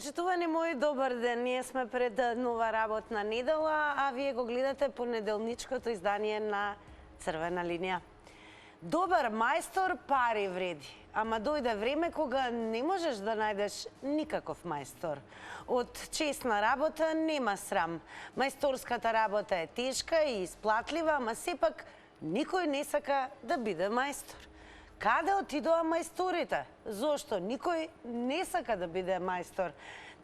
Почитувани мои, добар ден. Ние сме пред нова работна недела, а вие го гледате понеделничкото издание на Црвена линија. Добар мајстор пари вреди, ама дојде време кога не можеш да најдеш никаков мајстор. Од честна работа нема срам. Мајсторската работа е тешка и исплатлива, ама сепак никој не сака да биде мајстор. Каде отидоа мајсторите? Зошто никој не сака да биде мајстор?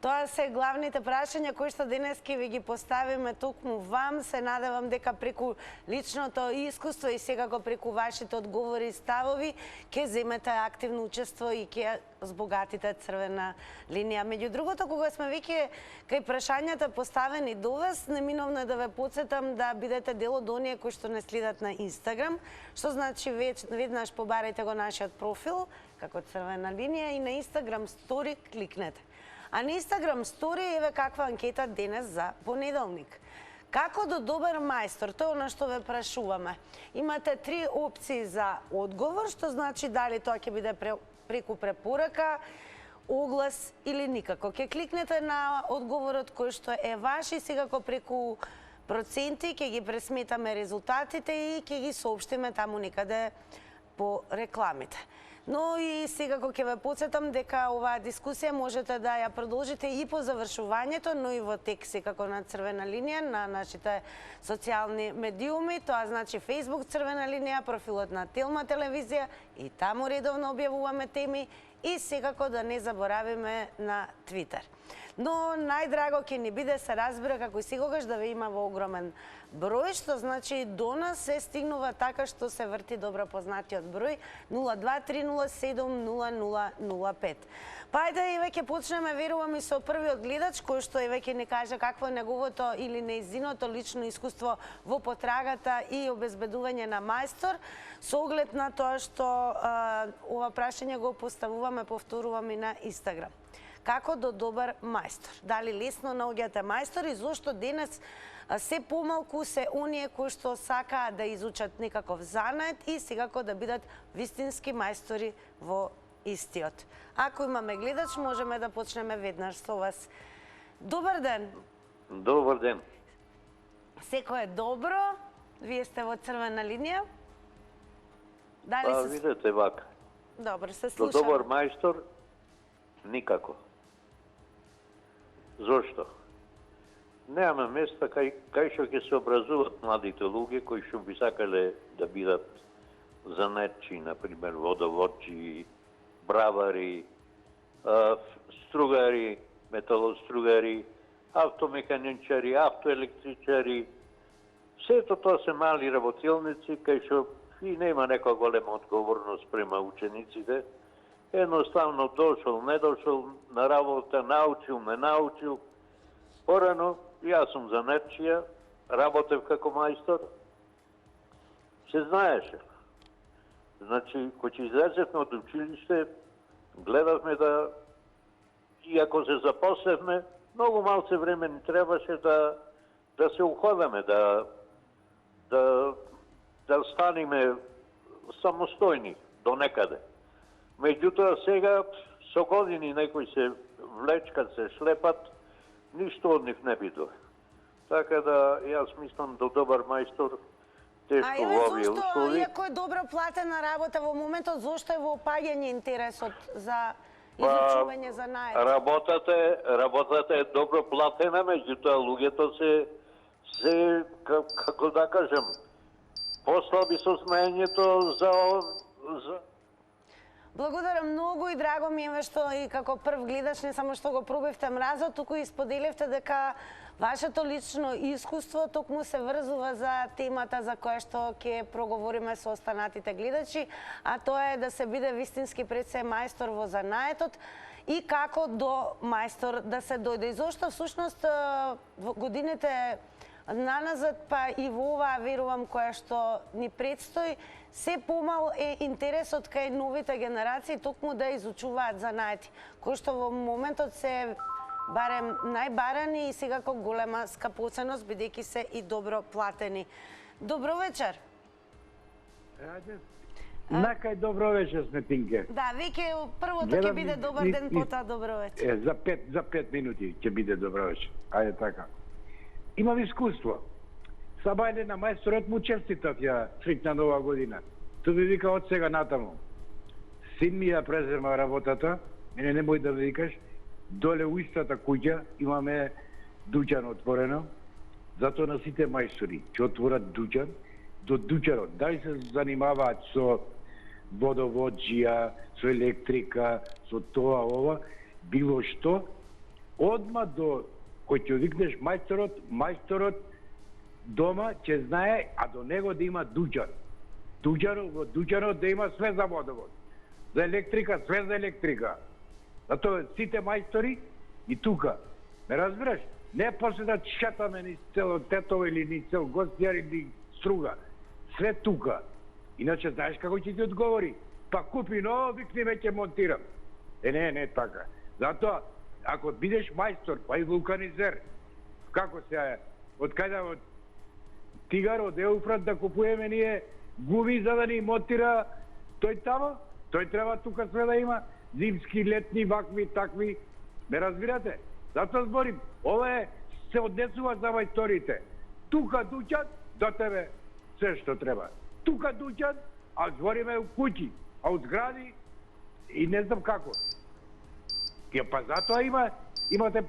Тоа се главните прашања кои што денес ќе ви ги поставиме токму вам. Се надевам дека преку личното искуство и секако преку вашите одговори и ставови ќе земете активно учество и ќе збогатите Црвена линија. Меѓу другото, кога сме веќе кај прашањата поставени до вас, неминовно е да ве потсетам да бидете дел од оние кои што не следат на Инстаграм, што значи веднаш побарајте го нашиот профил како Црвена линија и на Инстаграм стори кликнете. А на Инстаграм стори еве каква анкета денес за понеделник. Како до добар мајстор? Тоа е она што ве прашуваме. Имате 3 опции за одговор, што значи дали тоа ќе биде преку препорака, оглас или никако. Ќе кликнете на одговорот кој што е ваш и секако преку проценти ќе ги пресметаме резултатите и ќе ги соопштиме таму некаде по рекламите. Но и секако ќе ве потсетам дека оваа дискусија можете да ја продолжите и по завршувањето, но и во тек секако на Црвена линија, на нашите социјални медиуми, тоа значи Facebook Црвена линија, профилот на Телма телевизија и таму редовно објавуваме теми и секако да не заборавиме на Твитер. Но најдраго ќе ни биде, се разбира, како и секогаш, да ве има во огромен број, што значи до нас се стигнува така што се врти добро познатиот број 023070005. Па ајде и веќе почнеме, верувам, и со првиот гледач кој што и веќе ни каже какво е неговото или неизиното лично искуство во потрагата и обезбедување на мајстор, со оглед на тоа што ова прашање го поставуваме, повторуваме на Инстаграм. Како до добар мајстор? Дали лесно наоѓате мајстор и зошто денес се помалку се оние кои што сакаат да изучат некаков занает и секако да бидат вистински мајстори во истиот? Ако имаме гледач, можеме да почнеме веднаш со вас. Добар ден. Добар ден. Секој е добро. Вие сте во Црвена линија. Дали се... видете вака. Добро, се До слушаме. добар мајстор никако. Зошто? Немаме места кај што ќе се образуваат младите луѓе кои што би сакале да бидат занетчи, например водоводчи, бравари, стругари, металостругари, автомеканичари, автоелектричари. Сето тоа се мали работилници кај што и нема некоја голема одговорност према учениците. Едноставно дошол, не дошол на работа, научил, не научил. Порано, јас сум занетчија, работев како мајстор. Се знаеше. Значи, кога излезевме од училиште, гледавме да, иако се запослевме, многу малце време ни требаше да се уходаме, да станеме самостојни до некаде. Меѓутоа сега со години некои се влечкат, се шлепат, ништо од нив не бидува. Така да јас мислам до добар мајстор тешко во овие услови. Иако е добро платена работа во моментот, зошто е во опаѓање интересот за изучување за најд? Работата е добро платена, меѓутоа луѓето се како да кажем, послаби со знаењето за Благодарам многу и драго ми е што и како прв гледач не само што го пробивте мразот, туку и споделивте дека вашето лично искуство токму се врзува за темата за која што ќе проговориме со останатите гледачи, а тоа е да се биде вистински пред се мајстор во занаетот и како до мајстор да се дојде. И зошто всушност во годините наназад, па и во оваа, верувам, која што ни предстои, се помал е интересот кај новите генерации токму да изучуваат занаети, кои што во моментот се барем најбарани и секако голема скапоценост, бидејќи се и добро платени. Добро вечер. Накај добро вечер, Сметинке. Да, веќе првото ќе биде добар ден, потоа добро вечер. За 5 минути ќе биде добро вечер. Ајде така. Имам искуство. Сабајле на мајсторот му честитав ја среќна нова година. Тој ви вика од сега натаму. Син ми ја презема работата, мене немој да ви викаш, доле у истата куќа имаме дуќан отворено, затоа на сите мајстори ќе отворат дуќан, до дуќанот, дали се занимаваат со водоводжија, со електрика, со тоа, ова, било што, одма до кој ќе викнеш мајсторот дома ќе знае, а до него да има дуќан. Во дуќанот да има све за водовод, за електрика, све за електрика. Затоа сите мајстори и тука. Ме разбираш? Не после да шетаме ни цело Тетово или ни цел Гостјар или Струга. Све тука. Иначе знаеш како ќе ти одговори? Па купи ново, викни ме ќе монтирам. Не така. Затоа, ако бидеш мајстор, па и вулканизер, како се од каде од Тигар, од Еуфрат да купуеме ние гуми за да ни монтира тој тамо, тој треба тука све да има, зимски, летни, вакви, такви. Ме разбирате? Затоа зборим, ова се однесува за мајсторите. Тука дуќан, до тебе се што треба. Тука дуќан, а збориме у куќи, а у згради и не знам како. Па затоа имате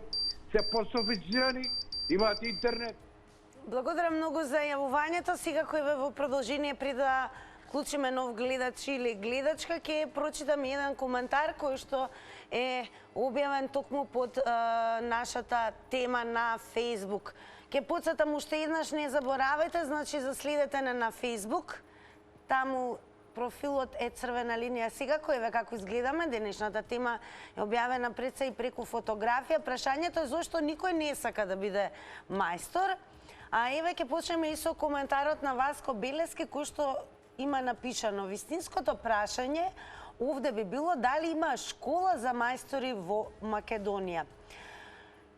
се пософицирани, имате интернет. Благодарам многу за јавувањето. Сега кој ве во продолжение при да вклучиме нов гледач или гледачка, ќе прочитам еден коментар кој што е објавен токму под нашата тема на Facebook. Ќе потсетам уште еднаш, не заборавајте, значи заследете на Facebook. Таму профилот е Црвена линија сега, кој ве како изгледаме. Денешната тема е објавена пред се и преку фотографија. Прашањето е зошто никој не сака да биде мајстор. А еве ќе почнеме и со коментарот на Васко Белески, кој што има напишано: вистинското прашање овде би било дали има школа за мајстори во Македонија.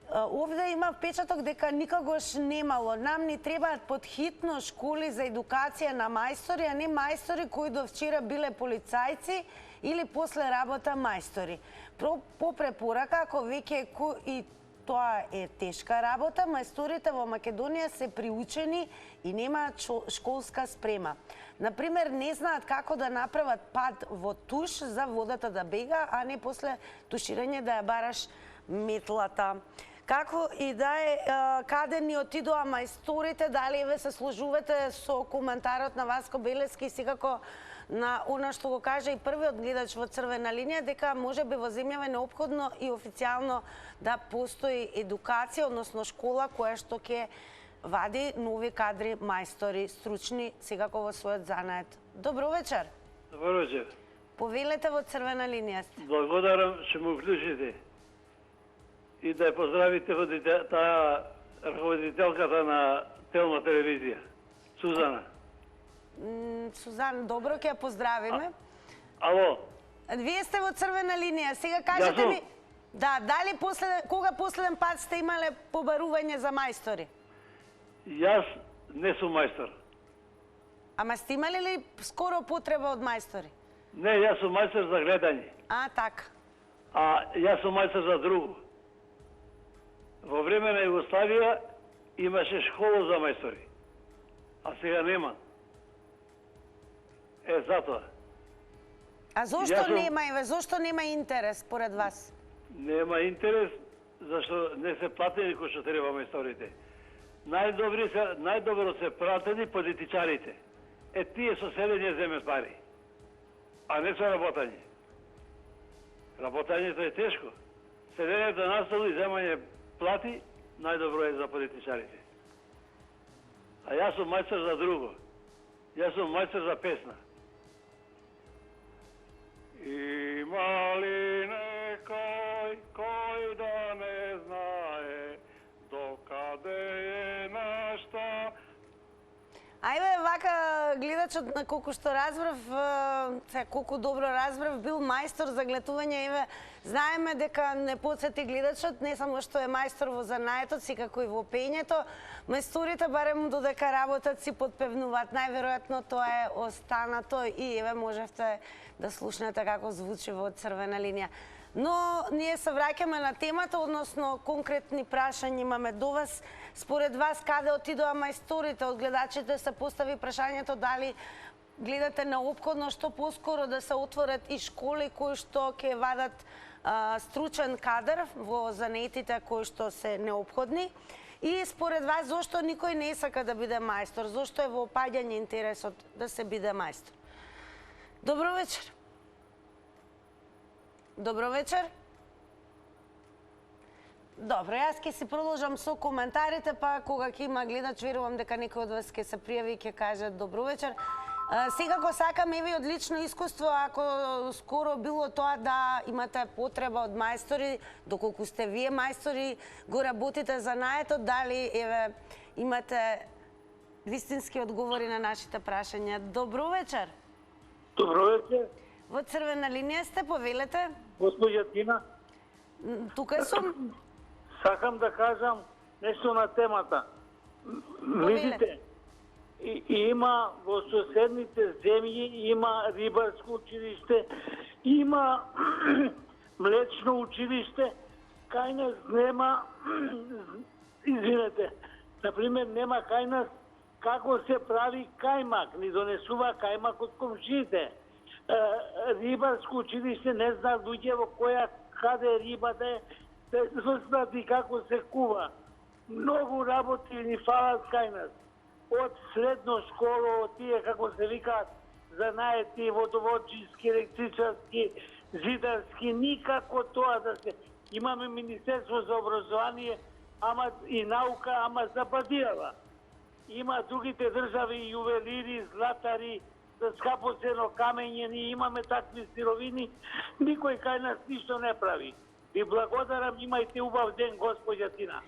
Овде има впечаток дека никогаш немало. Нам ни требаат подхитно школи за едукација на мајстори, а не мајстори кои до вчера биле полицајци или после работа мајстори. По препорака, ако веќе и тоа е тешка работа, мајсторите во Македонија се приучени и немаат школска спрема. Например, не знаат како да направат пад во туш за водата да бега, а не после туширање да ја бараш метлата. Како и да е, каде ни отидоа мајсторите, дали ве се сложувате со коментарот на Васко Белески, секако на она што го кажа и првиот гледач во Црвена линија, дека може би во земјава е неопходно и официјално да постои едукација, односно школа која што ќе вади нови кадри мајстори, стручни, секако во својот занает. Добро вечер. Добро вечер. Повелете во Црвена линија сте. Благодарам што му вклучите. И да ја поздравите во таа рководителката на Телма телевизија, Сузана. Сузан, добро, ќе ја поздравиме. Ало? Вие сте во Црвена линија. Сега кажете ми, да, дали кога последен пат сте имале побарување за мајстори? Јас не сум мајстор. Ама сте имали ли скоро потреба од мајстори? Не, јас сум мајстор за гледање. А, така. А јас сум мајстор за друго. Во време на Југославија имаше школа за мајстори, а сега нема. Затоа. А зошто нема, зошто нема интерес според вас? Нема интерес, зашто не се платени кој што треба мајсторите. Најдобро се платени политичарите. Тие со седење земат пари, а не со работање. Работањето е тешко. Седењето на стол и земање плати, најдобро е за политичарите. А јас сум мајстор за друго. Јас сум мајстор за песна. Има ли некој кој да не знае докаде е нашта... Ајде, вака гледачот на колку што разбрав, колку добро разбрав, бил мајстор за глетување. Еве, знаеме дека не подсети гледачот, не само што е мајстор во занаетот си, како и во пењето, мајсторите барем додека работат си подпевнуваат. Најверојатно тоа е останато и еве можевте да слушнете како звучи во Црвена линија. Но ние се враќаме на темата, односно конкретни прашања имаме до вас. Според вас, каде отидоа мајсторите? Од гледачите се постави прашањето дали гледате неопходно што поскоро да се отворат и школи кои што ќе вадат стручен кадар во занетите кои што се неопходни. И според вас, зошто никој не сака да биде мајстор? Зошто е во опаѓање интересот да се биде мајстор? Добро вечер. Добро вечер. Добро, јас ќе си продолжам со коментарите, па кога ќе има гледач, верувам дека некој од вас ќе се пријави и ќе каже добро вечер. Секако сакам еви од лично искуство, ако скоро било тоа да имате потреба од мајстори, доколку сте вие мајстори, го работите занаетот, дали еве имате вистински одговори на нашите прашања. Добро вечер. Добро вечер. Во Црвена линија сте, повелете. Госпоѓа Тина, Тука сум. сакам да кажам нешто на темата. Видите, има во соседните земји, има рибарско училиште, има млечно училиште, кај нас нема, извинете, например, нема кај нас како се прави кајмак, ни донесува кајмак од комшиите. Рибарско училиште не знам луѓе во која каде риба да е, да знаат и како се кува. Многу работи ни фалат кај нас. Од средно школа, од тие како се викаат занаети, водоводчиски, електричарски, зидарски, никако тоа да се. Имаме Министерство за образование, ама и наука, ама западијава. Има другите држави јувелири, златари, за скапоцено камење, ние имаме такви сировини, никој кај нас ништо не прави. Ви благодарам, имајте убав ден, госпоѓа Тина.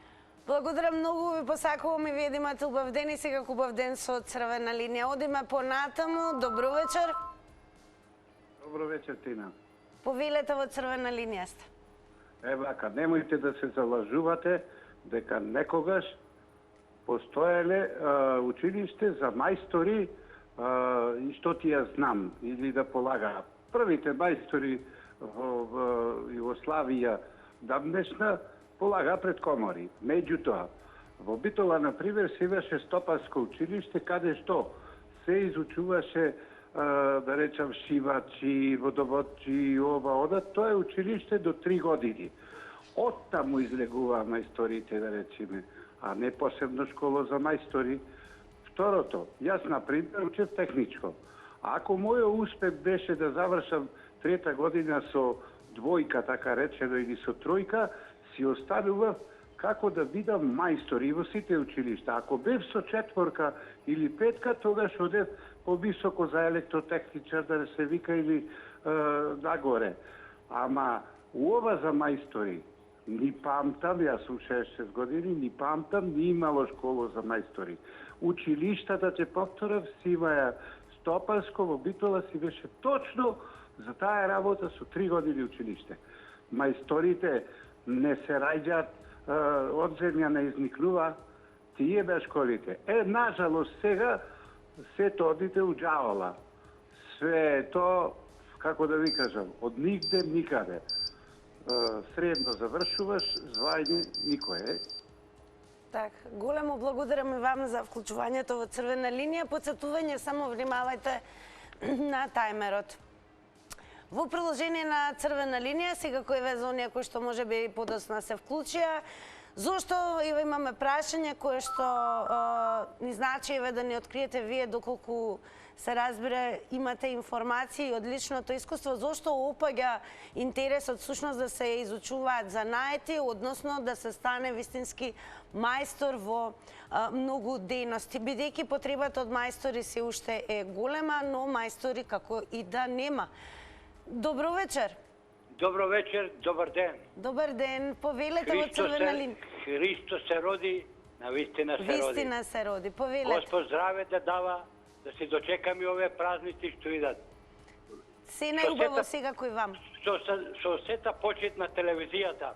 Благодарам многу, ви посакувам и вие да имате убав ден и сега убав ден со Црвена линија. Одиме понатаму, добро вечер. Добро вечер, Тина. Повелете во Црвена линија сте. Вака, немојте да се залажувате дека некогаш постоеле училиште за мајстори и што ти ја знам, или да полагаа. Првите мајстори во Југославија давнешна полага пред комори. Меѓутоа, во Битола, например, се имаше стопарско училиште, каде што се изучуваше, да речам, шивачи, водоводчи, ова, ода. Тоа е училиште до 3 години. Оттаму излегуваа мајсторите, да речеме, а не посебно школа за мајстори. Второто, јас, например, учев техничко. Ако мојот успех беше да завршам 3-та година со двојка, така речено, или со тројка, си оставував како да бидам мајстор и во сите училишта. Ако бев со 4-ка или 5-ка, тогаш одев повисоко за електротехничар, да се вика, или нагоре. Ама ова за мајстори, ни памтам, јас сум 66 години, ни памтам, ни имало школа за мајстори. Училиштата, ќе повторам, си имаја стопарско, во Битола си беше точно за таа работа со 3 години училиште. Мајсторите не се раѓаат, од земја не изникнува, тие бе школите. Нажалост, сега сето одите у џавола. Све е то, како да ви кажам, од нигде никаде. Средно завршуваш, звајње никој. Так, големо благодарам и вам за вклучувањето во Црвена линија. Подсетување, само внимавајте на тајмерот. Во приложение на Црвена линија, сега кој ве за оние кои што може би подоцна се вклучија, зошто имаме прашање кое што ни значи да ни откриете вие доколку се разбира, имате информации од личното искуство, зошто опаѓа интересот сушност да се изучуваат занаети, односно да се стане вистински мајстор во многу дејности, бидејќи потребата од мајстори се уште е голема, но мајстори како и да нема. Добро вечер. Добро вечер, добар ден. Добар ден, повелете во Црвена линија. Христос се роди, на вистина се роди. Вистина се роди, повелете. Господ здраве да дава, да се дочекаме овие празници што идат. Се најубаво сега кој вам. Со сета почет на телевизијата.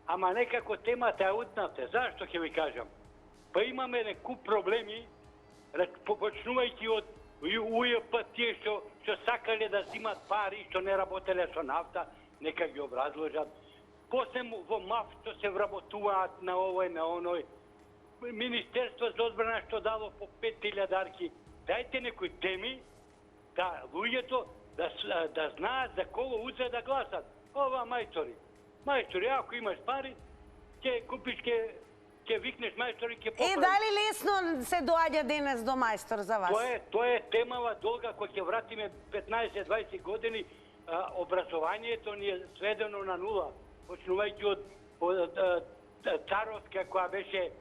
Ама некако темата е утнате. Зашто ќе ви кажам? Па имаме некуп проблеми, почнувајќи од УЈП, тие што сакале да зимат пари, што не работеле со нафта, нека ги образложат. После во МАФ што се вработуваат на овој, на оној. Министерство за одбрана што дало по 5000 Дајте некои теми да луѓето да знаат за кого узе да гласат. Ова мајстори. Мајстори, ако имаш пари, ќе купиш, ќе викнеш мајстори, ќе поправиш. Дали лесно се доаѓа денес до мајстор за вас? Тоа е темава долга, која ќе вратиме 15-20 години, образованието ни е сведено на нула. Почнувајќи од Царовска, која беше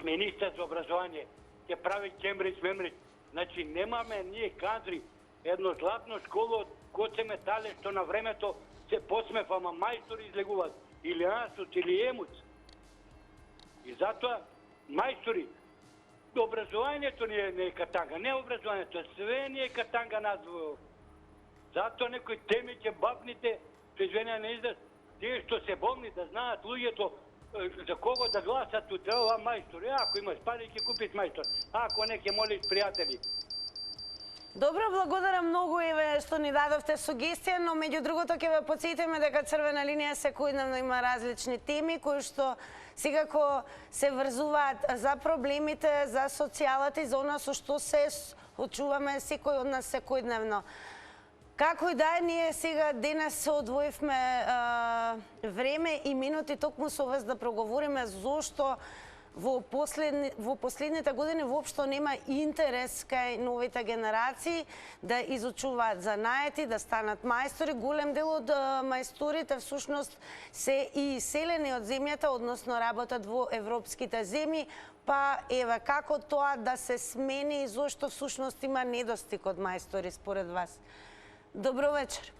министар за образование, ќе прави Кембридж, Мембридж. Значи, немаме ние кадри. Едно златно школо од Гоце Метале, што на времето се посмев, ама мајстори излегуваат. Или Асот, или Емуц. И затоа, мајстори, образованието ни е катанга, не образованието, све ни е катанга надвојо. Затоа некои теми ќе бабните, што извинеа не издат, тие што се болни да знаат луѓето за кого да гласат утре, ова мајстори. Ако имаш пари, ќе купиш мајстор. Ако не, ќе молиш пријатели. Добро, благодарам многу еве што ни дадовте сугестија, но меѓу другото ќе ве потсетиме дека Црвена линија секојдневно има различни теми кои што секако се врзуваат за проблемите, за социјалата и за она со што се очуваме секој од нас секојдневно. Како и да е, ние сега денес се одвоивме време и минути токму со вас да проговориме зошто во последните години воопшто нема интерес кај новите генерации да изучуваат занаети, да станат мајстори. Голем дел од мајсторите всушност се и иселени од земјата, односно работат во европските земји, па еве како тоа да се смени и зошто всушност има недостиг од мајстори според вас? Добро вечер.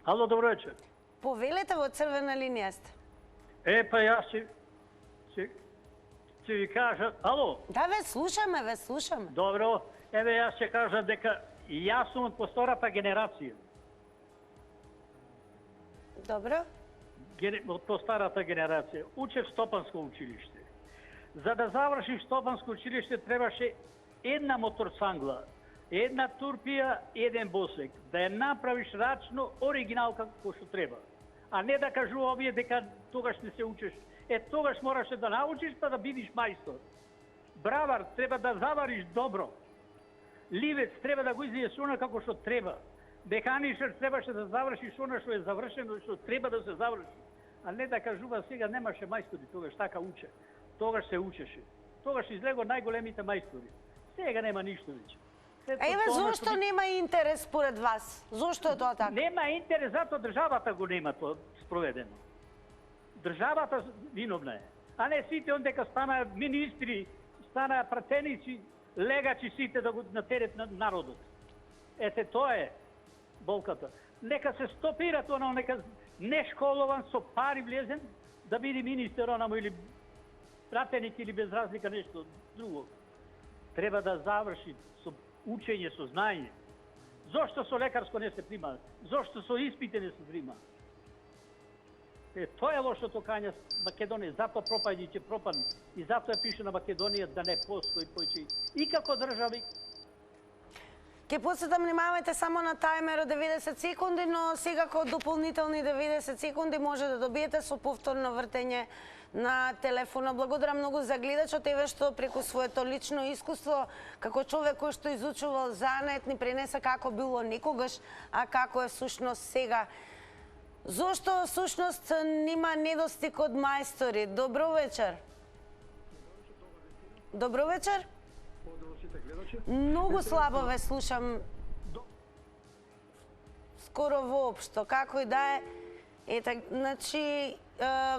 Ало, добро вечер. Повелете, во Црвена линија сте. Па јас ќе ви кажа... Ало? Да, ве слушаме. Добро. Еве, јас ќе кажа дека јас сум од постарата генерација. Добро. Од постарата генерација. Учев Стопанско училиште. За да завршиш Стопанско училиште требаше една моторсангла, една турпија, еден босек. Да ја направиш рачно, оригинал како што треба. А не да кажува овие дека тогаш не се учиш. Тогаш мораше да научиш па да бидиш мајстор. Бравар треба да завариш добро. Ливец треба да го излиеш она како што треба. Механичар требаше да завршиш она што е завршено, што треба да се заврши. А не да кажува сега немаше мајстори, тогаш така уче. Тогаш се учеше. Тогаш излего најголемите мајстори. Сега нема ништо веќе. Еве зошто нема интерес според вас? Зошто е тоа така? Нема интерес, затоа државата го нема тоа спроведено. Државата виновна е. А не сите дека стана министри, стана пратеници, легачи сите да го натерет на народот. Ете, тоа е болката. Нека се стопира тоа, нека не школован со пари влезен да биде министер онамо или пратеник или без разлика нешто друго. Треба да заврши со учење, со знаење. Зошто со лекарско не се прима? Зошто со испите не се прима? Тоа е лошото кања Македонија, затоа пропаѓа ќе пропадне. И затоа пише на Македонија да не постои повеќе и како држави. Ке подсетам, внимавајте само на тајмер од 90 секунди, но секако дополнителни 90 секунди може да добиете со повторно вртење на телефона. Благодарам многу за гледачот, еве што преку своето лично искуство, како човек кој што изучувал занет, ни пренеса како било некогаш, а како е всушност сега. Зошто всушност нема недостиг од мајстори? Добро вечер. Добро вечер. Многу слабо ве слушам. Скоро воопшто, како и да е. Ете, значи,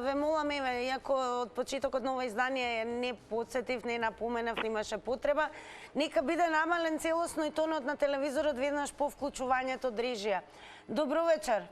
ве молам, еве, иако од почетокот на ова издание не подсетив, не напоменав, немаше потреба, нека биде намален целосно и тонот на телевизорот веднаш по вклучувањето од режија. Добро вечер.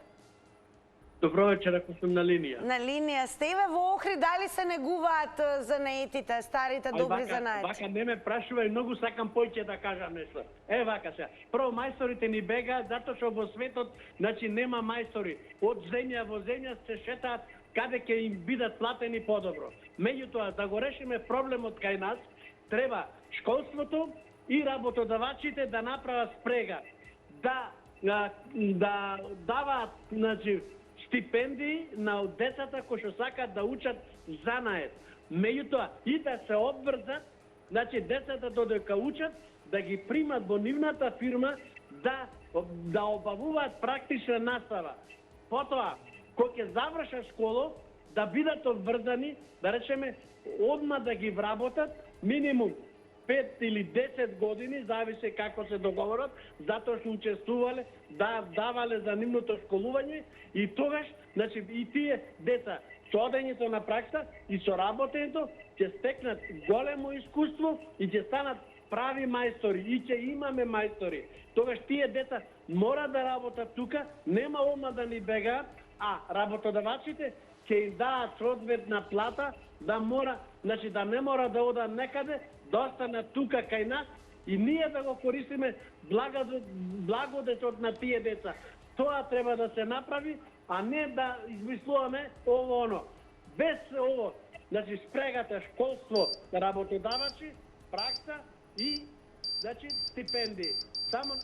Добро вечер, ако сум на линија. На линија сте ве во Охрид, дали се негуваат занаетите, старите добри занаети? Вака не ме прашувај, многу сакам поќе да кажам нешто. Вака сега. Прво мајсторите ни бегаат затоа што во светот, значи нема мајстори. Од земја во земја се шетаат каде ќе им бидат платени подобро. Меѓутоа, да го решиме проблемот кај нас, треба школството и работодавачите да направат спрега, да даваат, значи, стипендии на децата кои што сакаат да учат занаед. Меѓутоа и да се обврзат, значи децата додека учат, да ги примат во нивната фирма да обавуваат практична настава. Потоа, кога ќе завршат школа, да бидат обврзани, да речеме, одма да ги вработат минимум 5 или 10 години, зависи како се договорат, затоа што учествувале, давале за нивното школување и тогаш, значи и тие деца со одењето на пракса и со работењето ќе стекнат големо искуство и ќе станат прави мајстори и ќе имаме мајстори. Тогаш тие деца мора да работат тука, нема одма да ни бегаат, а работодавачите ќе им даат соодветна плата, значи да не мора да одат некаде, да останат тука кај нас и ние да го користиме благодетот на тие деца. Тоа треба да се направи, а не да измислуваме ово-оно. Без ово, значи спрегата школство, работодавачи, пракса и, значи, стипендии. Само...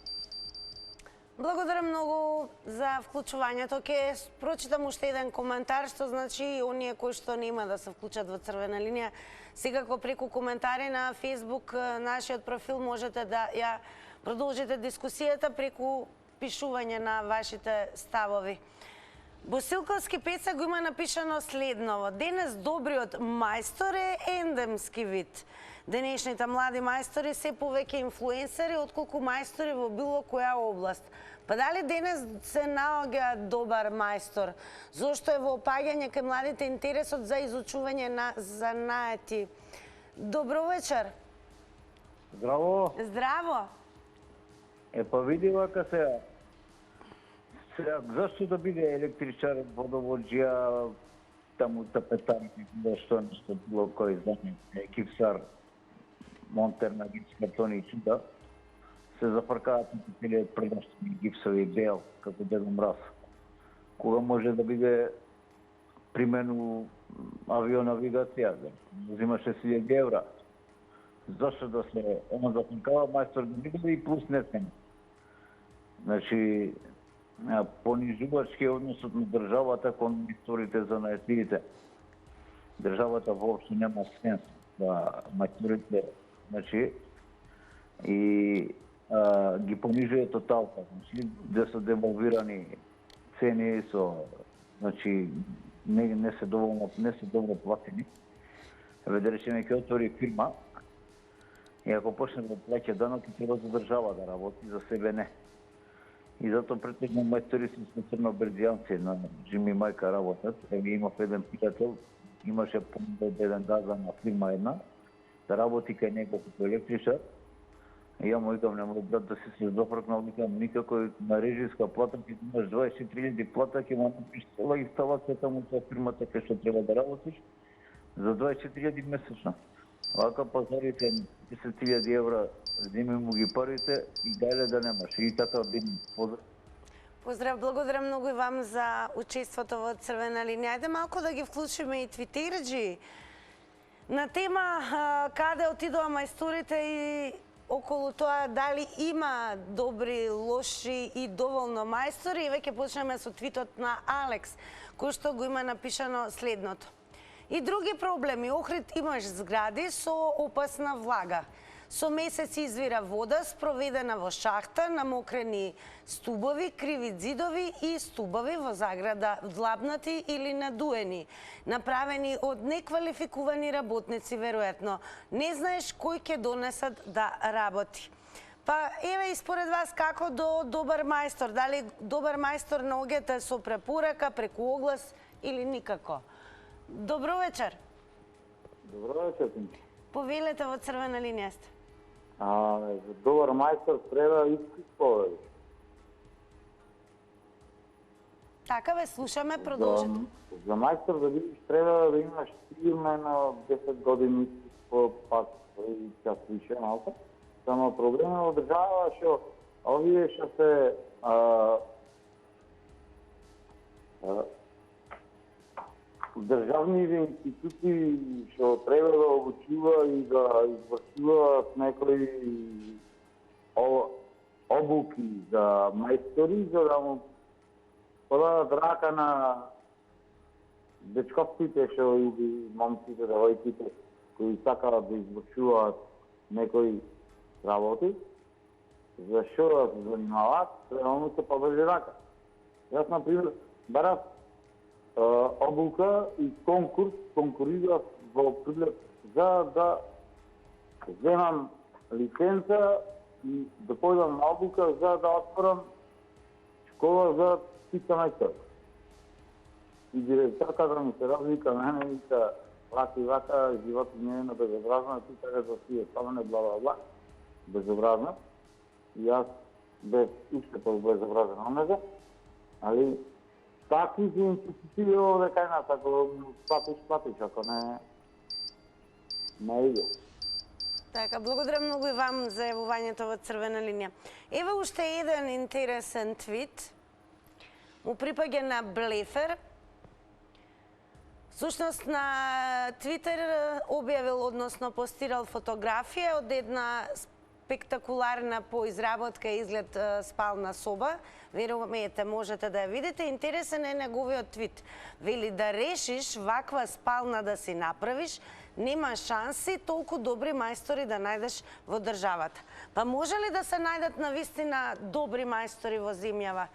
Благодарам многу за вклучувањето. Ке прочитам уште еден коментар, што значи оние кои што нема да се вклучат во црвена линија, секако преку коментари на Facebook нашиот профил можете да ја продолжите дискусијата преку пишување на вашите ставови. Босилковски Пеца го има напишано следново: денес добриот мајстор е ендемски вид. Денешните млади мајстори се повеќе инфлуенсери отколку мајстори во било која област. Па дали денес се наоѓа добар мајстор? Зошто е во опаѓање кај младите интересот за изучување на занаети? Добро вечер. Здраво. Здраво. Па види вака сега. Зашто да биде електричар, водовоđија, таму тапетар, што нешто било кој знае, гипсар, монтер на гипс картони и чуда, се зафркаат на целиот предоштени гипсови бел, како Дедо Мраз. Кога може да биде примерно авионавигација, взимаше 1000 евра. Зашто да се зафркава мајстор да биде и плюс несен. Значи, понижувачки односот на државата кон мајсторите за наетливите. Државата воопшто нема сенс да мајсторите, значи, и ги понижува тоталка. Значи, да се девалвирани цени значи, не се добро платени. Да речеме, ќе отвори фирма и ако почне да плаќа данок, треба за држава да работи, за себе не. И затоа претежно мајстори се црнобердијанци на Джими Мајка работат. Имав еден пријател, имаше еден газа на фирма една, да работи кај него како електричар. И ја му викам, нема брат да се зафркнал, викам, никако на режиска плата, ќе имаш 24.000 плата, ќе му напиш цела инсталацијата му за фирмата кај што треба да работиш, за 24.000 месечно. Вака пазарите 10.000 евра, земи му ги парите и дајле да немаш. И така би поздрав. Поздрав, благодарам многу и вам за учеството во црвена линија. Ајде малку да ги вклучиме и твитерџи на тема каде отидоа мајсторите и околу тоа дали има добри, лоши и доволно мајстори. И веќе почнеме со твитот на Алекс, кој што го има напишано следното. И други проблеми. Охрид имаш згради со опасна влага. Со месеци извира вода, спроведена во шахта, намокрени стубови, криви зидови и стубови во заграда влабнати или надуени, направени од неквалификувани работници, веројатно. Не знаеш кој ќе донесат да работи. Па еве и според вас како до добар мајстор? Дали добар мајстор наоѓате со препорака, преку оглас или никако? Добро вечер. Добро вечер. Повелете во црвена линија сте. Добар мајстор треба искуство. Така ве слушаме, продолжете. За мајстор да бидеш треба да имаш сигурно на 10 години по пак и час више малко. Само проблемот во држава што овие што се државни институции што треба да обучува и да извршуваат некои обуки за мајстори, за да му подадат рака на дечковците што или момците, девојките кои сакаат да извршуваат некои работи, за што да се занимаваат, треба му се подржи рака. Јас, например, барав обука и конкурирав во Прилеп за да земам лиценца и да појдам на обука за да отворам школа за птица мајстор. И директорка да ми се развика мене и вика вака, живот не е на безобразна, ти така да си е ставане, бла, безобразна. И јас без уште по-безобразен омега, али такви се институции овде кај нас, ако платиш, ако не иде. Така, благодарам многу и вам за јавувањето во Црвена линија. Ева уште еден интересен твит. Му припаѓа на Блефер. Всушност на Твитер објавил, односно постирал фотографија од една спектакуларна по изработка и изглед спална соба. Веруваме, можете да ја видите. Интересен е неговиот твит. Вели да решиш ваква спална да си направиш, нема шанси толку добри мајстори да најдеш во државата. Па може ли да се најдат навистина добри мајстори во земјава?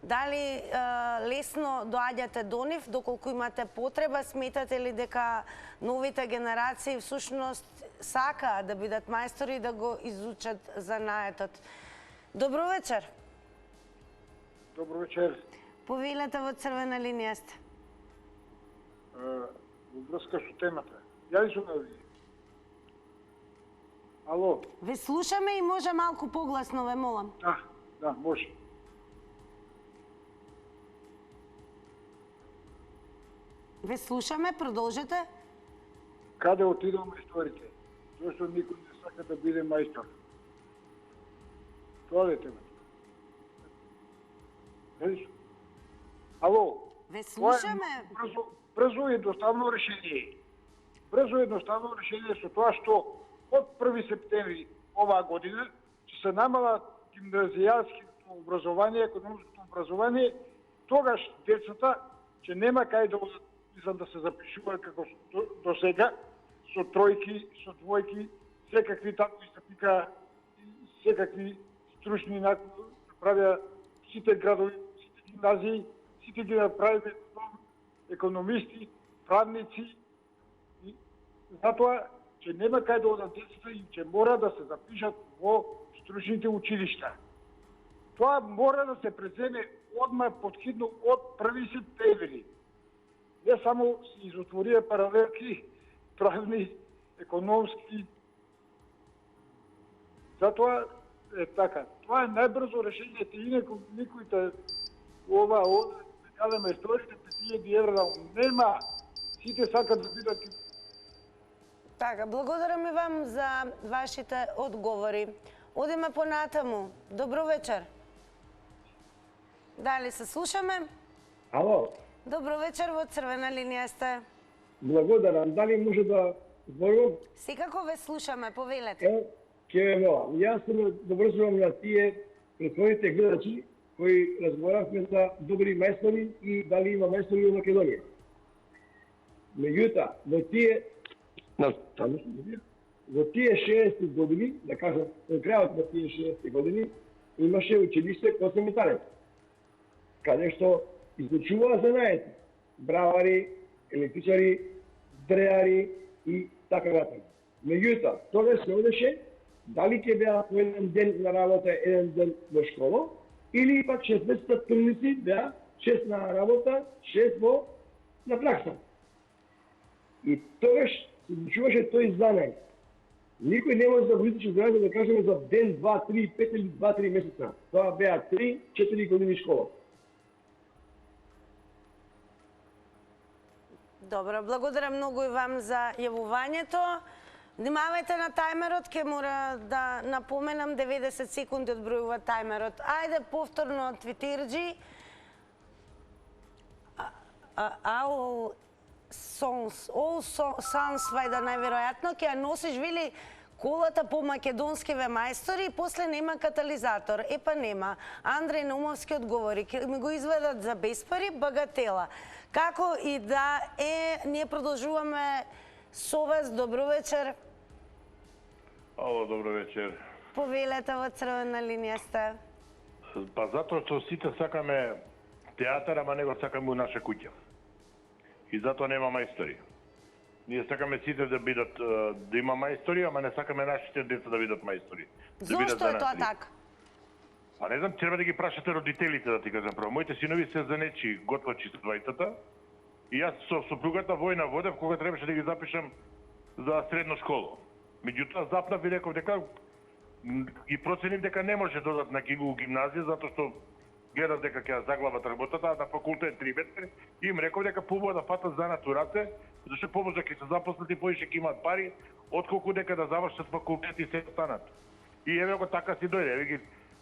Дали лесно доаѓате до нив, доколку имате потреба, сметате ли дека новите генерации всушност сакаат да бидат мајстори и да го изучат занаетот? Добро вечер. Добро вечер. Повелете во Црвена линија сте. Во врска со темата. Ја сум на ви. Ало? Ве слушаме и може малку погласно, ве молам. Да, може. Ве слушаме, продолжете. Каде отидоа мајсторите? Зошто никој не сака да биде мајстор? Тоа е темата. Ало? Ве слушаме. Брзо и едноставно решение. Брзо и едноставно решение со тоа што од 1 септември оваа година ќе се намала гимназијалското образование, економското образование, тогаш децата ќе нема кај да одат, мислам да се запишуваат како до сега, со тројки, со двојки, секакви таму и запика, секакви стручни направија сите градови, сите гимназии, сите ги направиме економисти, правници, и затоа че нема кај да одат децата и че мора да се запишат во стручните училишта. Тоа мора да се преземе одма подхитно од 1 септември. Не само се изотворија паралелки, правни, економски. Затоа е така. Тоа е најбрзо решение, инаку никојте ова да мајсторите 5000 евра нема. Сите сакат да бидат. Така, благодарам и вам за вашите одговори. Одиме понатаму. Добро вечер. Дали се слушаме? Ало. Добро вечер, во Црвена линија сте. Благодарам. Дали може да зборувам? Секако ве слушаме, повелете. Ќе молам. Јас се добрзувам на тие претходните гледачи кои разговаравме за добри мајстори и дали има мајстори во Македонија. Меѓутоа, во тие 60 години, да кажам, на крајот на тие 60 години, имаше училиште Космитарец, каде што изучуваа занаети, бравари, електричари, дреари и така натаму. Меѓутоа, тоа се одеше дали ќе беа по еден ден на работа, еден ден во школа, или пак 16 трудници беа 6 на работа, 6 на пракса. И тогаш се изучуваше тој занает. Никој не може да го изучи занает, да кажеме за ден, 2, 3, 5 или 2-3 месеца. Тоа беа 3-4 години школа. Добро, благодарам многу и вам за јавувањето. Внимавајте на тајмерот, ќе мора да напоменам 90 секунди одбројува тајмерот. Ајде повторно твитирџи. All sounds вајда најверојатно ќе ја носиш вели колата по македонскиве мајстори и после нема катализатор. Епа нема. Андреј Наумовски одговори, ќе ми го изведат за беспари, багатела. Како и да е, ние продолжуваме со вас. Добро вечер. Ало, добро вечер. Повелете во црвена линија сте. Па затоа што сите сакаме театар, ама не го сакаме у наша куќа. И затоа нема мајстори. Ние сакаме сите да бидат да има мајстори, ама не сакаме нашите деца да бидат мајстори. Зошто е тоа така? Па не знам, треба да ги прашате родителите, да ти кажам право. Моите синови се занечи, готвачи со двајцата. И јас со сопругата војна водев кога требаше да ги запишам за средно школо. Меѓутоа запнав и реков дека ги проценив дека не може да додат на гимназија затоа што гледав дека ќе заглават работата, а на факултет 3 метри и им реков дека побува да фатат занат у раце, зашто поможа ќе се запослат и поише ќе имаат пари, отколку дека да завршат факултет и се останат. И еве го така си дојде. Еве ги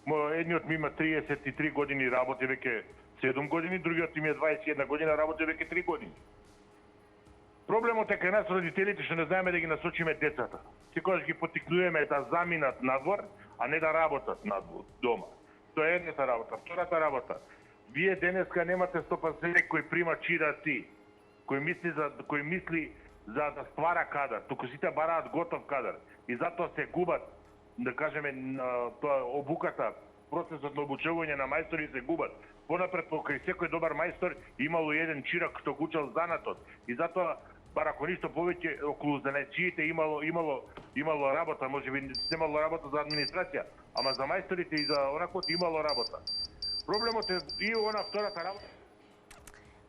едниот ми има 33 години, работи веќе 7 години, другиот ми е 21 година, работи веќе 3 години. Проблемот е кај нас родителите што не знаеме да ги насочиме децата. Секогаш ги поттикнуваме да заминат надвор, а не да работат надвор, дома. Тоа е едната работа. Втората работа. Вие денеска немате 100% кој прима чираци, кој мисли за да ствара кадар, туку сите бараат готов кадар. И затоа се губат, да кажеме, тоа обуката, процесот на обучување на мајстори се губат. Понапред, покрај секој добар мајстор, имало еден чирак што го учел занатот. И затоа, бар ако ништо повеќе, околу занечиите имало работа, може би немало работа за администрација, ама за мајсторите и за онаквото имало работа. Проблемот е и она втората работа.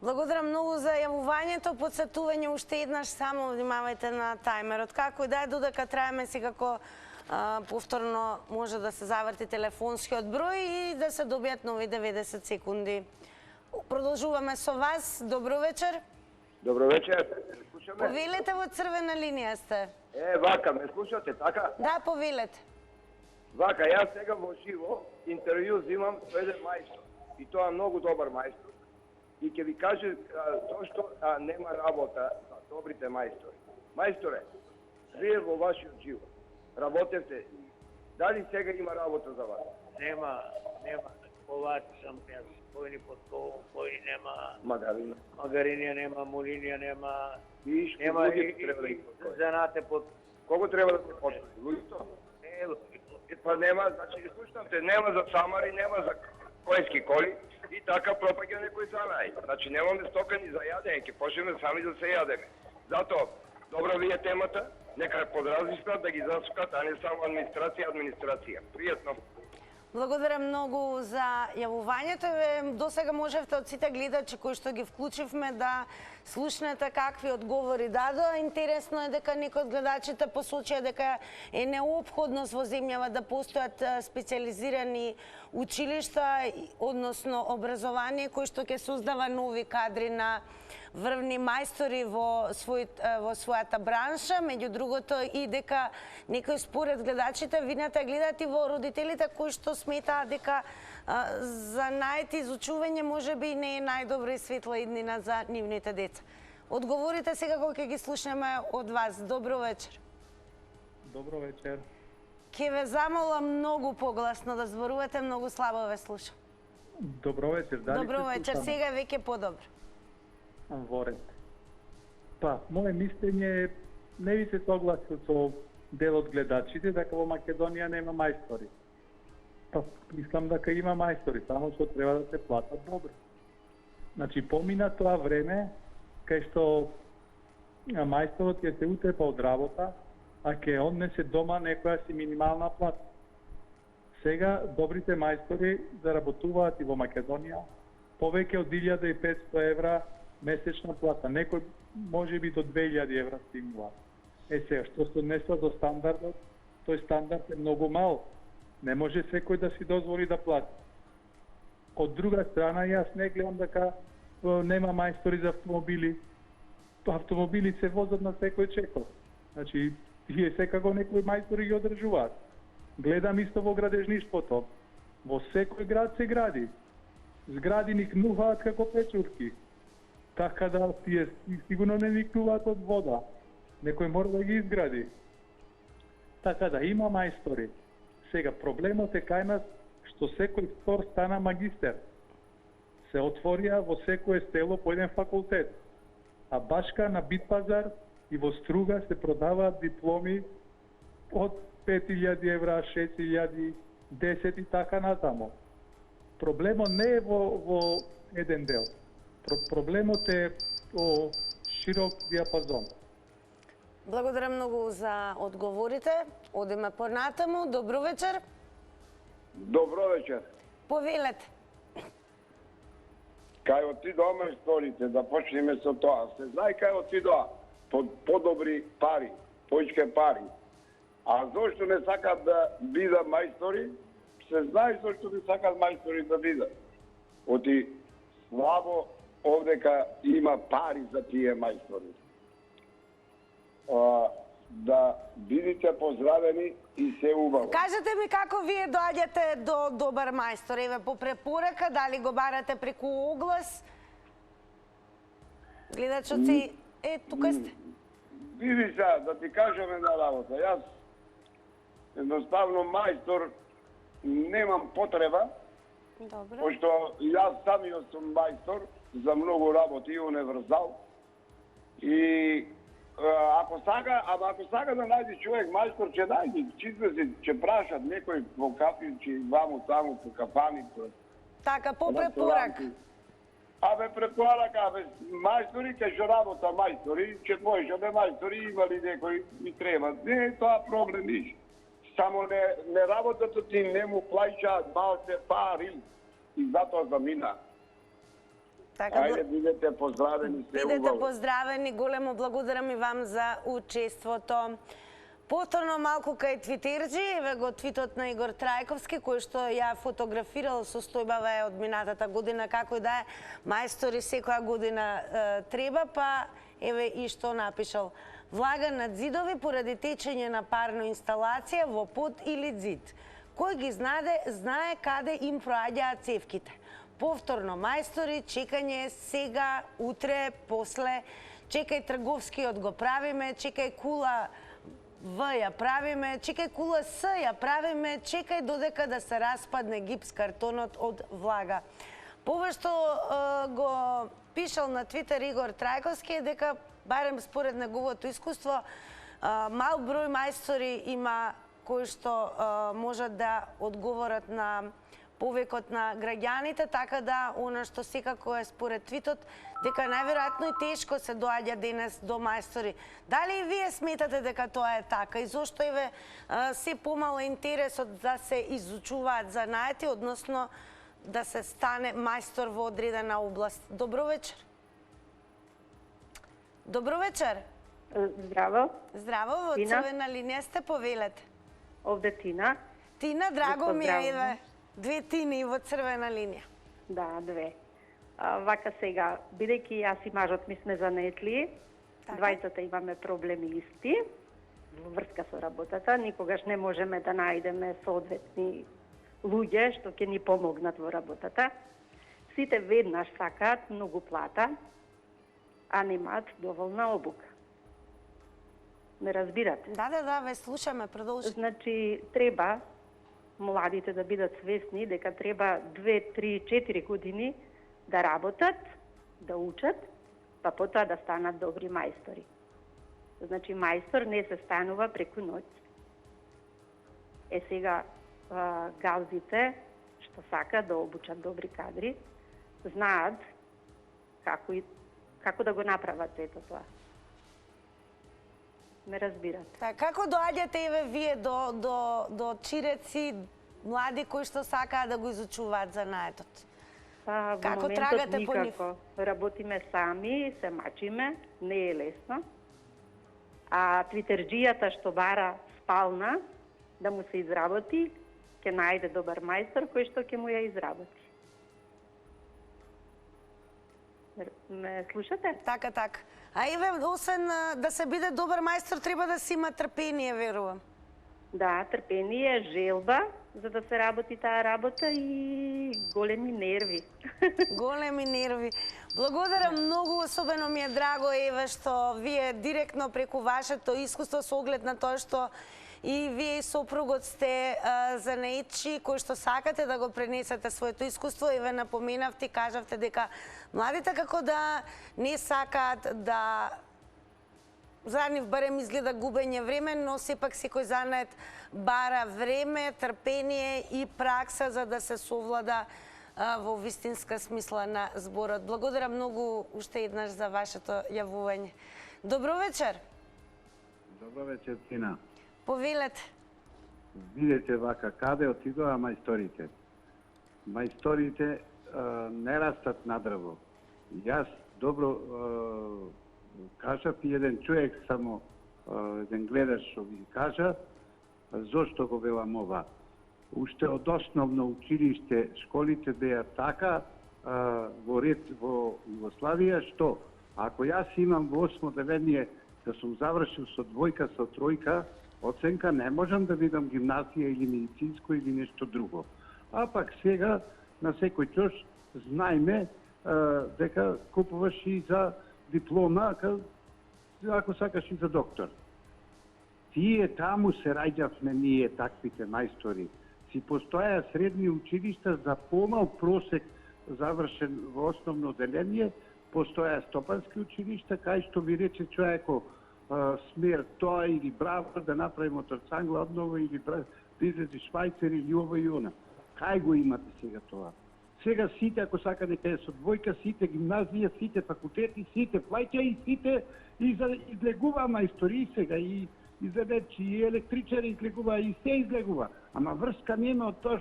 Благодарам многу за јавувањето. Подсетување уште еднаш, само внимавајте на тајмерот. Како и да е, додека траеме секако повторно може да се заврти телефонскиот број и да се добијат нови 90 секунди. Продолжуваме со вас. Добро вечер. Добро вечер. Повелете, во црвена линија сте. Вака, ме слушате, така? Да, повелете. Вака, јас сега во живо интервју взимам со еден мајстор. И тоа многу добар мајстор. И ќе ви каже зошто нема работа за добрите мајстори. Мајсторе, вие во вашиот живот работевте, дали сега има работа за вас? Нема. Ковач сам јас, појни подкол, појни нема. Магаринија нема, молинија нема. Виж, нема и занате под... Кого треба да се почне? Луѓето? Па нема, значи, слушнате, нема за самари, нема за којски коли и така пропаѓа некој занај. Значи, немаме стока ни за јадење, ќе почнеме сами да се јадеме. Затоа, добра ви е темата, нека подразмислат да ги засукат, а не само администрација. Пријатно. Благодарам многу за јавувањето. До сега можевте од сите гледачи кои што ги вклучивме да слушнете какви одговори дадоа. Интересно е дека некои од гледачите посочија дека е неопходност во земјава да постојат специализирани училишта, односно образование кој што ќе создава нови кадри на врвни мајстори во својата бранша, меѓу другото и дека некои според гледачите вината гледат и во родителите кои што сметаат дека занајот изучување можеби не е најдобра и светла иднина за нивните деца. Одговорите сега кога ќе ги слушнеме од вас. Добро вечер. Добро вечер. Ќе ве замолам многу погласно да зборувате, многу слабо ве слушам. Добро вечер. Добро вечер, сега е веќе подобро. Во ред. Па, моje мислење не би се согласил со дел од гледачите дека во Македонија нема мајстори. Па, мислам дека има мајстори, само што треба да се платат добро. Значи, помина тоа време кај што мајсторот ќе се утрепа од работа, а ќе однесе дома некоја си минимална плата. Сега добрите мајстори заработуваат и во Македонија повеќе од 1500 евра месечна плата. Некој може би до 2000 евра стигнува. Сега, што се однесува до стандардот, тој стандард е многу мал. Не може секој да си дозволи да плати. Од друга страна, јас не гледам дека нема мајстори за автомобили. автомобили се возат на секој чекор. Значи, тие секако некои мајстори ги одржуваат. Гледам исто во градежништвото. Во секој град се гради. Згради никнуваат како печурки. Така да тие сигурно не никнуваат од вода. Некој мора да ги изгради. Така да има мајстори. Сега проблемот е кај нас што секој втор стана магистер. Се отворија во секое село по еден факултет. А башка на Битпазар и во Струга се продаваат дипломи од 5.000 евра, 6.000, 10 и така натаму. Проблемот не е во еден дел. Проблемот е о широк диапазон. Благодарам многу за одговорите. Одиме понатаму. Добро вечер. Добро вечер. Повелете. Кај отидоа мајсторите, да почнеме со тоа. Се знае кај отидоа подобри пари, поичке пари. А зошто не сакат да бидат мајстори? Се знае зошто не сакат мајстори да бидат. Оти слабо овдека има пари за тие мајстори. Да бидите поздравени и се убаво. Кажете ми како вие доаѓате до добар мајстор? Еве по препорака, дали го барате преку оглас? Гледачоци, тука сте. Види сега, да ти кажем една работа. Јас едноставно мајстор немам потреба, Добре. пошто јас самиот сум мајстор за многу работи, универзал. И ако сака да најде човек мајстор, ќе најде, ќе прашат некој во кафичи, ваму таму по кафаните. Така, по препорака. Препорака, мајстори, ќе што работа мајстори, ќе можеш, мајстори има ли некој ми треба. Не е тоа проблем ниш. Само не работата ти не му плаќаат малце пари и затоа замина. Ајде, бидете поздравени, се убаво. Бидете поздравени, големо благодарам и вам за учеството. Повторно малку кај твитерџи, еве го твитот на Игор Трајковски, кој што ја фотографирал состојбава е од минатата година, како и да е, мајстори секоја година треба, па еве и што напишал. Влага над зидови поради течење на парна инсталација во под или зид. Кој ги знае каде им проаѓаат цевките. Повторно мајстори, чекање сега, утре, после, чекај трговскиот го правиме, чекај кула В ја правиме, чекај кула С ја правиме, чекај додека да се распадне гипс картонот од влага. Ова што го пишал на Твитер Игор Трајковски е дека, барем според неговото искуство, мал број мајстори има кои што можат да одговорат на повикот на граѓаните, така да она што секако е според твитот, дека најверојатно и тешко се доаѓа денес до мајстори. Дали и вие сметате дека тоа е така и зошто еве се помало интересот да се изучуваат занаети, односно да се стане мајстор во одредена област? Добро вечер. Добро вечер. Здраво. Здраво, во црвена линија сте, повелете. Овде Тина. Тина, драго ми е, еве. Две Тини во црвена линија. Да, две. Вака сега, бидејќи јас и мажот ми сме занетли, двајцата имаме проблеми исти во врска со работата, никогаш не можеме да најдеме соодветни луѓе што ќе ни помогнат во работата. Сите веднаш сакаат многу плата, а немаат доволна обука. Ме разбирате? Да, ве слушаме, продолжи. Значи, треба младите да бидат свесни дека треба 2, 3, 4 години да работат, да учат, па потоа да станат добри мајстори. Значи, мајстор не се станува преку ноќ. Сега, гаузите што сакаат да обучат добри кадри, знаат како да го направат сето тоа. Ме разбирате. Како доаѓате еве вие до чиреци, млади кои што сакаат да го изучуваат занаетот? Како трагате по нив? Работиме сами, се мачиме, не е лесно. А твитерџијата што бара спална да му се изработи, ќе најде добар мајстор кој што ќе му ја изработи. Ме слушате? Така. А еве, освен да се биде добар мајстор, треба да се има трпение, верувам. Да, трпение, желба, за да се работи таа работа и големи нерви. Големи нерви. Благодарам многу, особено ми е драго, еве, што вие директно преку вашето искуство со оглед на тоа што и вие и сопругот сте занаетчи кои што сакате да го пренесете своето искуство. Еве, напоменавте, кажавте дека младите како да не сакаат да за нив барем изгледа губење време, но сепак секој занает бара време, трпение и пракса за да се совлада во вистинска смисла на зборот. Благодарам многу уште еднаш за вашето јавување. Добро вечер. Добро вечер, Тина. Повелете. Видете вака, каде отидоа мајсторите. Мајсторите не растат на дрво. Јас добро кажав и еден човек само, еден гледач што ви кажа, зошто го велам ова. Уште од основно училиште школите беа така во ред во Југославија, што ако јас имам во 8 одделение да сум завршил со двојка, со тројка, оценка не можам да видам гимназија или медицинско или нешто друго. А пак сега на секој чош знаеме дека купуваш и за диплома, ако сакаш и за доктор. Тие таму се раѓавме ние таквите мајстори. Си постоја средни училишта за помал просек завршен во основно одделение, постоја стопански училишта, кај што ви рече човеко смер тоа или браво да направи моторцангла одново или да излези Швајцер или ова и она. Кај го имате сега тоа? Сега сите, ако сака нека е со двојка, сите гимназија, сите факултети, сите плаќа и сите излегува мајстори сега и завечи, и електричари излегува, и се излегува. Ама врска нема од тоа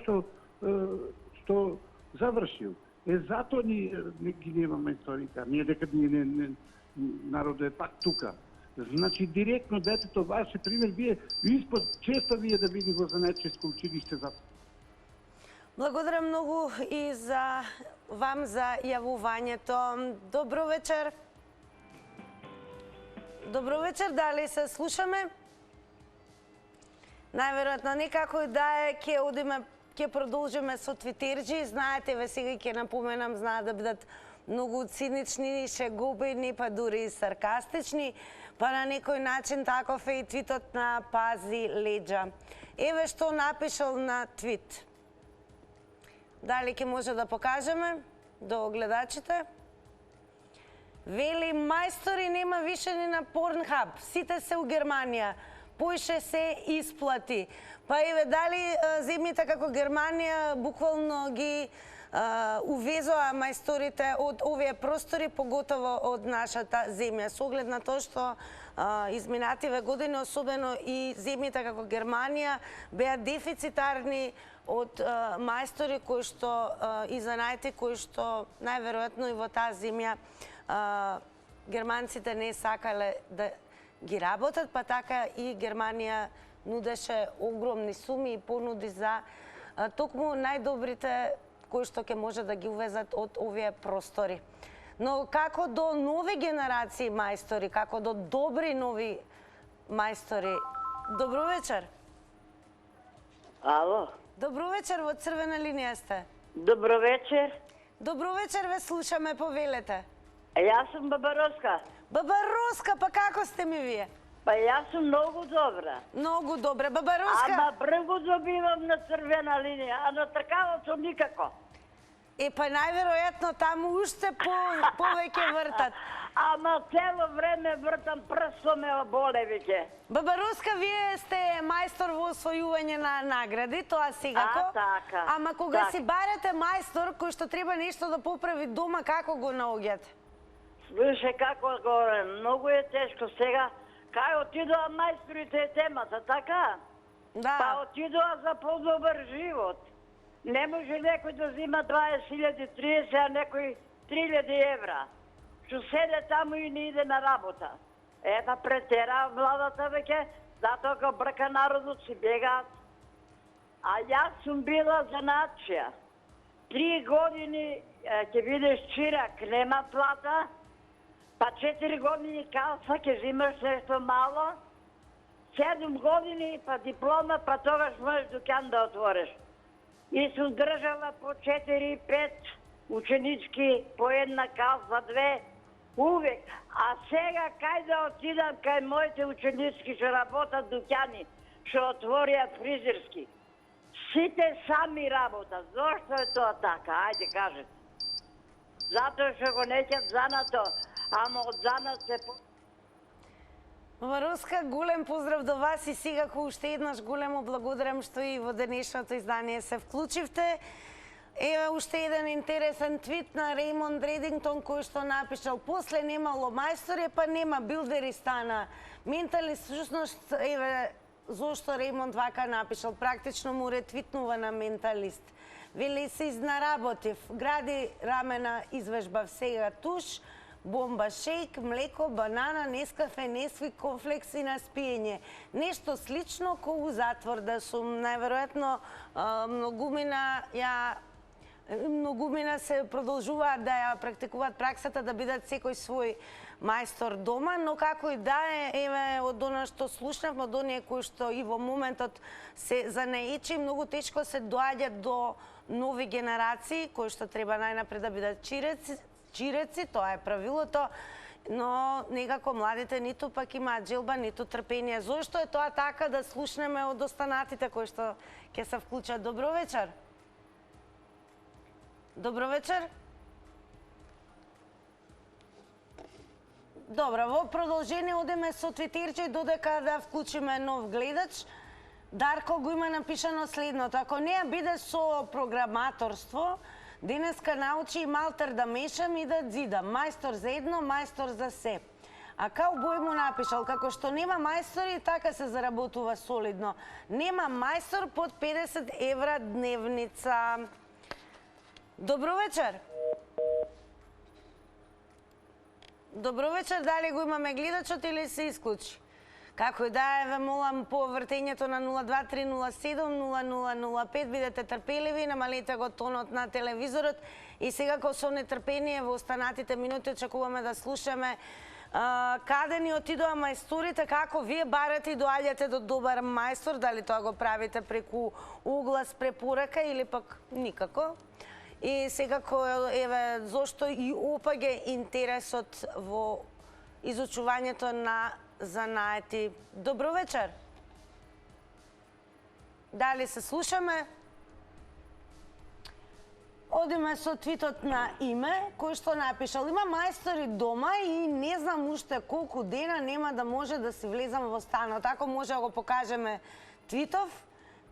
што завршил. Затоа ги нема мајсторите. Ние дека народот е пак тука. Значи, директно детето, ваше пример, вие испод често вие да види во занаетческо училиште за... Благодарам многу и за вам за јавувањето. Добро вечер. Добро вечер, дали се слушаме? Најверојатно некако да е, ќе продолжиме со твитерџи. Знаете, ве сега ќе напоменам, знаат да бидат многу цинични, шегобени, па дури и саркастични, па на некој начин таков е и твитот на Пази леđa. Еве што напишал на твит. Дали ќе може да покажеме до гледачите? Вели, мајстори нема више ни на Pornhub, сите се у Германија, поише се исплати. Па еве, дали земјите како Германија буквално ги увезоа мајсторите од овие простори, поготово од нашата земја. Со оглед на тоа што изминативе години, особено и земјите како Германија, беа дефицитарни од мајстори кои што и занаети кои што најверојатно и во таа земја германците не сакале да ги работат, па така и Германија нудеше огромни суми и понуди за токму најдобрите кои што ќе може да ги увезат од овие простори. Но како до нови генерации мајстори, како до добри нови мајстори. Добро вечер. Ало. Добро вечер, во црвена линија сте. Добро вечер. Добро вечер, ве слушаме, повелете. Јас сум Баба Роска. Баба Роска, па како сте ми вие? Па јас сум многу добра. Многу добра. Баба Роска... Ама бргу добивам на црвена линија, а на тркалото никако. Па најверојатно таму уште повеќе вртат. Ама цело време вртам, прсто ме боле веќе. Баба Роска, вие сте мајстор во освојување на награди, тоа секако. Така. Ама кога си барате мајстор кој што треба нешто да поправи дома, како го наоѓате? Слушај како горе, многу е тешко сега. Кај отидоа мајсторите е темата, така? Да. Па отидоа за подобар живот. Не може некој да зима 20.000, 30, а некој 3.000 евра. Што седе таму и не иде на работа. Ета претера младата веќе, затоа го брка народот, си бегаат. А јас сум била занаатчија. 3 години ќе бидеш чирак, нема плата, Па 4 години калса, ќе взимаш нешто мало, 7 години, па диплома, па тогаш можеш дуќан да отвориш. И сум држала по 4-5 ученички, по една калса, 2, увек. А сега кај да отидам кај моите ученички што работат дуќани, што отворија фризерски. Сите сами работат. Зошто е тоа така? Ајде кажете. Затоа што го неќат занато, ама од занат се... Маруска, голем поздрав до вас и сега уште еднаш големо благодарам што и во денешното издание се вклучивте. Еве уште еден интересен твит на Реймонд Редингтон кој што напишал: после немало мајстори, па нема билдери стана. Менталист, всушност, еве зошто Реймонд вака напишал, практично му ретвитнува на Менталист. Вели се изнаработив, гради рамена извежбав сега туш, бомба шейк, млеко, банана, нескафе, несви, конфлекс и на спиење. Нешто слично ко у затвор да сум. Најверојатно многумина се продолжуваат да ја практикуваат праксата да бидат секој свој мајстор дома, но како и да е, еве од она што слушнавме, од оние кои што и во моментот се занаечи, многу тешко се доаѓа до нови генерации кои што треба најнапред да бидат чиреци, тоа е правилото, но некако младите ниту пак имаат желба, ниту трпение. Зошто е тоа така, да слушнеме од останатите кои што ќе се вклучат? Добро вечер. Добро вечер. Добро, во продолжение одеме со твитерче додека да вклучиме нов гледач. Дарко го има напишано следното: ако не ја биде со програматорство, денеска научи и малтер да мешам и да дзидам. Мајстор за едно, мајстор за се. А Каубој му напишал: како што нема мајстори, така се заработува солидно. Нема мајстор под 50 евра дневница. Добро вечер. Добро вечер, дали го имаме гледачот или се исклучи? Како и да е, ве молам по вртењето на 023070005, бидете трпеливи, намалете го тонот на телевизорот и секако со нетрпение во останатите минути очекуваме да слушаме каде ни отидоа мајсторите, како вие барате и доаѓате до добар мајстор, дали тоа го правите преку углас препорака или пак никако. И секако, еве, зошто и опаѓа интересот во изучувањето на занаети. Добро вечер. Дали се слушаме? Одиме со твитот на Име, кој што напишал: има мајстори дома и не знам уште колку дена нема да може да си влезам во станот. Ако може да го покажеме твитов.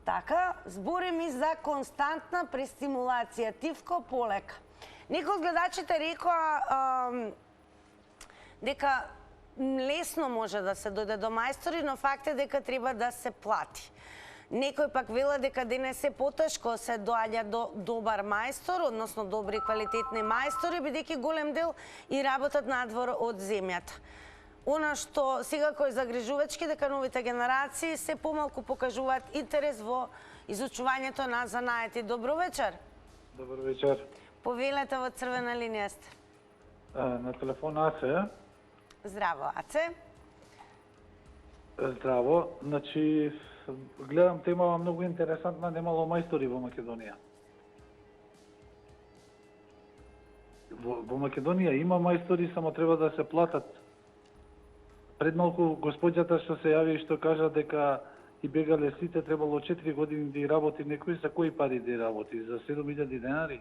Така, зборим и за константна престимулација. Тивко полека. Некои од гледачите рекоа дека лесно може да се дојде до мајстори, но факт е дека треба да се плати. Некој пак вела дека денес е потешко се доаѓа до добар мајстор, односно добри квалитетни мајстори, бидејќи голем дел и работат надвор од земјата. Она што секако е загрижувачки, дека новите генерации се помалку покажуваат интерес во изучувањето на занаети. Добро вечер. Добро вечер. Повелете, во црвена линија сте. На телефон Аце. Здраво, Аце. Здраво. Значи, гледам темава многу интересантна, немало мајстори во Македонија. Во Македонија има мајстори, само треба да се платат. Пред малку господјата што се јави и што кажа дека и бегале сите, требало 4 години да работи некој, за кои пари да работи? За 7000 денари?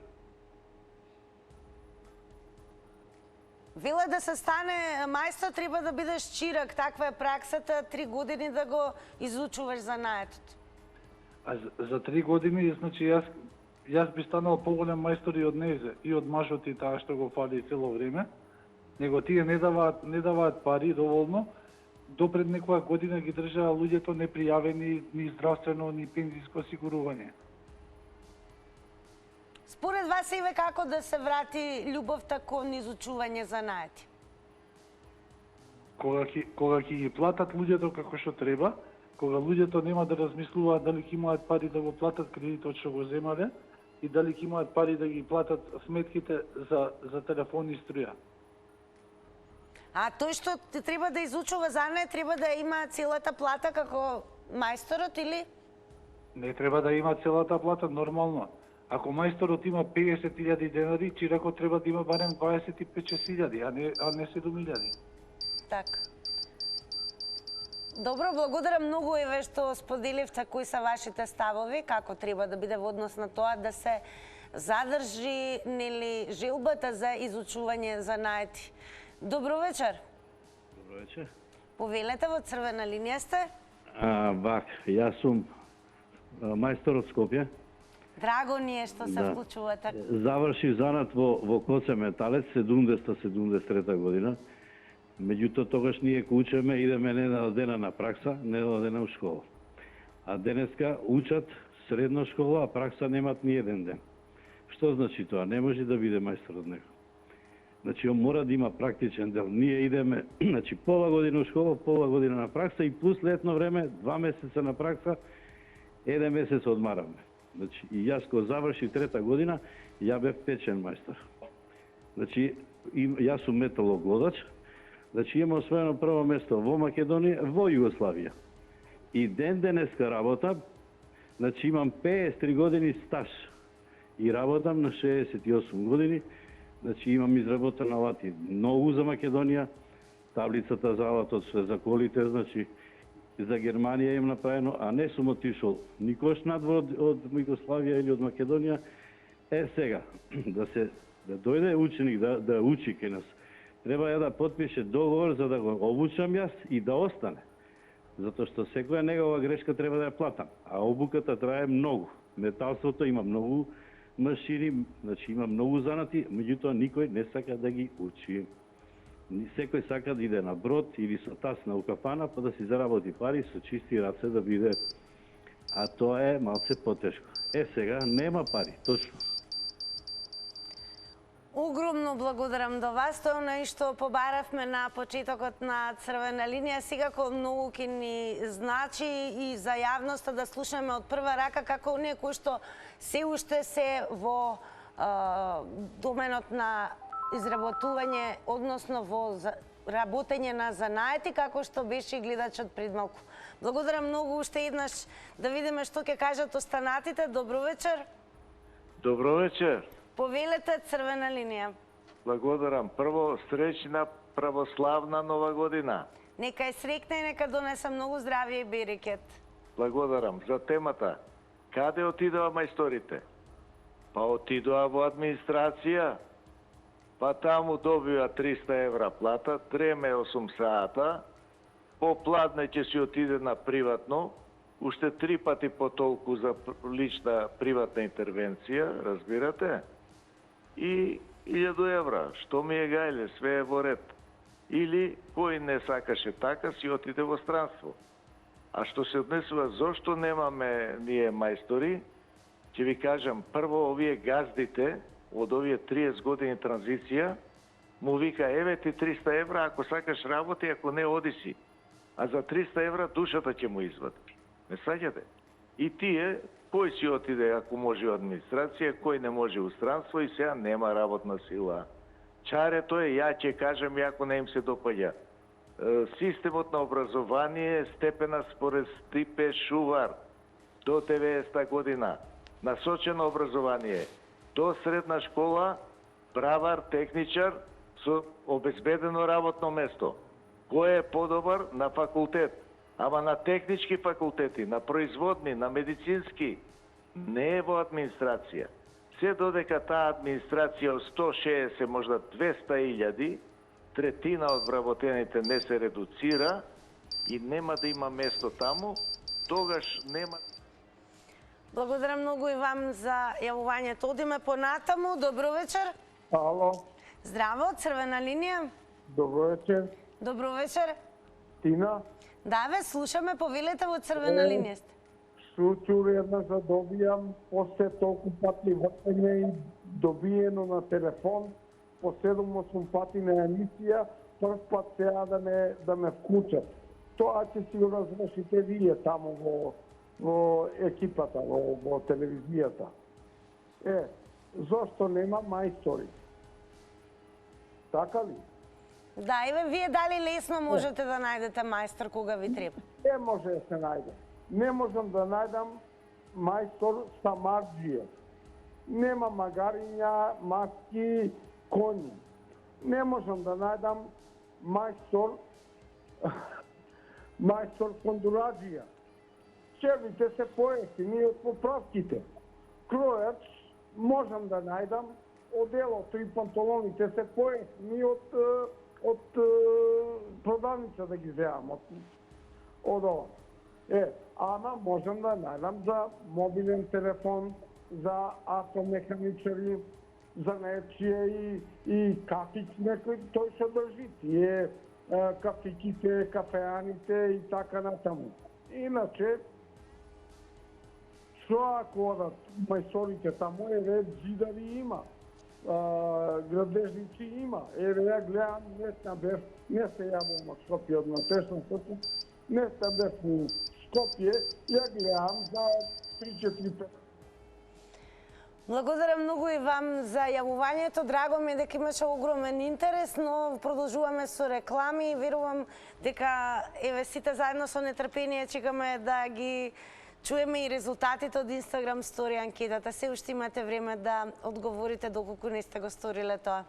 Вела да се стане мајстор треба да бидеш чирак, таква е праксата, 3 години да го изучуваш занаетот. А за 3 години, значи јас би станал поголем мајстор и од незе, и од мажот и таа што го фали цело време. Него тие не даваат пари доволно, допред некоја година ги држаа луѓето непријавени ни здравствено, ни пензиско осигурување. Според вас еве како да се врати љубовта кон изучување занаети? Кога ќе ги платат луѓето како што треба, кога луѓето нема да размислуваат дали ќе имаат пари да го платат кредитот што го земале и дали ќе имаат пари да ги платат сметките за телефон и струја. А тој што треба да изучува занае, треба да има целата плата како мајсторот или? Не треба да има целата плата, нормално. Ако мајсторот има 50.000 денари, чиракот треба да има барем 25.000, а не 7.000. Така. Добро, благодарам многу еве што споделивте кои се вашите ставови, како треба да биде во однос на тоа да се задржи нели желбата за изучување занаети. Добро вечер. Добро вечер. Повелете, во црвена линија сте? Јас сум мајстор од Скопје. Драго ни е што се вклучувате. Завршив занат во коце металец 70-73 година. Меѓутоа тогаш ние ко учеме идеме недела дена на пракса, недела дена у школа. А денеска учат средна школа, а пракса немат ни еден ден. Што значи тоа? Не може да биде мајстор од него. Значи, он мора да има практичен дел. Ние идеме, значи, пола година у школа, пола година на пракса и плюс летно време, 2 месеца на пракса, 1 месец одмараме. Значи, и јас кога завршив 3-та година, ја бев печен мајстор. Значи, јас сум металоглодач, значи имам освоено прво место во Македонија, во Југославија. И денеска работам, значи имам 53 години стаж и работам на 68 години, значи имам изработен алати многу за Македонија, таблицата за алатот све за колите, значи за Германија им направено, а не сум отишол никош надвор од Југославија или од Македонија. Сега, да дојде ученик да учи кај нас, треба да потпише договор за да го обучам јас и да остане. Затоа што секоја негова грешка треба да ја платам, а обуката трае многу. Металството има многу машини, значи има многу занати, меѓутоа никој не сака да ги учи. Секој сака да иде на брод или со тасна у кафана, па да си заработи пари со чисти раце да биде. А тоа е малце потешко. Сега нема пари, точно. Огромно благодарам до вас, тоа оној што побаравме на почетокот на црвена линија, секако многу ќе ни значи и за јавноста да слушаме од прва рака како оние кои што се уште се во доменот на изработување, односно во работење на занаети, како што беше и гледачот пред малку. Благодарам многу уште еднаш, да видиме што ќе кажат останатите. Добро вечер. Добро вечер. Повелете, црвена линија. Благодарам. Прво, среќна православна нова година. Нека е среќна и нека донесе многу здравје и берекет. Благодарам. За темата, каде отидоа мајсторите? Па отидоа во администрација, па таму добива 300 евра плата, дреме 8 сата, попладне ќе си отиде на приватно, уште 3 пати по толку за лична приватна интервенција, разбирате? И 1000 евра, што ми е гајле, све е во ред. Или, кој не сакаше така, си отиде во странство. А што се однесува, зошто немаме ние мајстори, ќе ви кажам, прво овие газдите, од овие 30 години транзиција, му вика, еве ти 300 евра, ако сакаш работи, ако не, оди си. А за 300 евра душата ќе му извади. Не саѓате? И тие, кој си отиде, ако може во администрација, кој не може у странство и сега нема работна сила. Чарето е, ја ќе кажам, ако не им се допаѓа. Системот на образование, степена според Стипе Шувар, до 90-та година. Насочено образование. До средна школа, бравар, техничар, со обезбедено работно место. Кој е подобар? На факултет. Ама на технички факултети, на производни, на медицински, не е во администрација. Се додека таа администрација од 160, можда 200.000, третина од вработените не се редуцира и нема да има место таму, тогаш нема... Благодарам многу и вам за јавувањето. Одиме понатаму. Добро вечер. Ало. Здраво, црвена линија. Добро вечер. Добро вечер. Тина? Да, ве слушаме, повелете во црвена линија сте. Случај еднаш да добијам, после толку пати вртење и добиено на телефон, по 7-8 пати на емисија, прв пат сега да ме вклучат. Тоа ќе си го разрешите вие таму во екипата, во телевизијата. Зошто нема мајстори? Така ли? Да, еве, вие дали лесно можете да најдете мајстор кога ви треба? Не може да се најде. Не можам да најдам мајстор самарджија. Нема магариња, маски, коњи. Не можам да најдам мајстор кондураджија. Червите се поевтини од поправките. Кројач можам да најдам, оделото и панталоните се поевтини од продавница да ги земам од ова. Ама можам да најдам за мобилен телефон, за автомеханичари, за нечие и кафич некој, тој се држи. Тие кафиките, кафеаните и така натаму. Иначе, што ако одат мајсторите таму, еве зидари има, градежници има. Еве ја гледам, не се јавувам од Скопје од натешното, не се бев у Скопје, ја гледам за 3-4-5. Благодарам многу и вам за јавувањето. Драго ми е дека имаше огромен интерес, но продолжуваме со реклами и верувам дека еве сите заедно со нетрпение чекаме да ги чуеме и резултатите од Instagram Story анкетата. Се уште имате време да одговорите доколку не сте го сториле тоа.